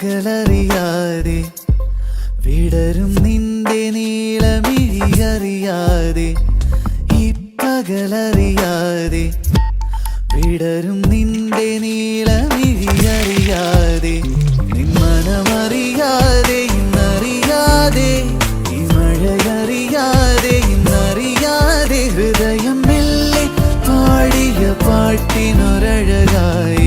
പകലറിയാതെ വിടരും നിന്റെ നീളമിഴിയറിയാതെ ഈ പകലറിയാതെ വിടരും നിന്റെ നീളമിഴിയറിയാതെ നിൻ മനമറിയാതെ ഇന്നറിയാതെ ഈ മഴയറിയാതെ ഇന്നറിയാതെ ഹൃദയം മെല്ലെ പാടിയ പാട്ടിനൊരഴകായി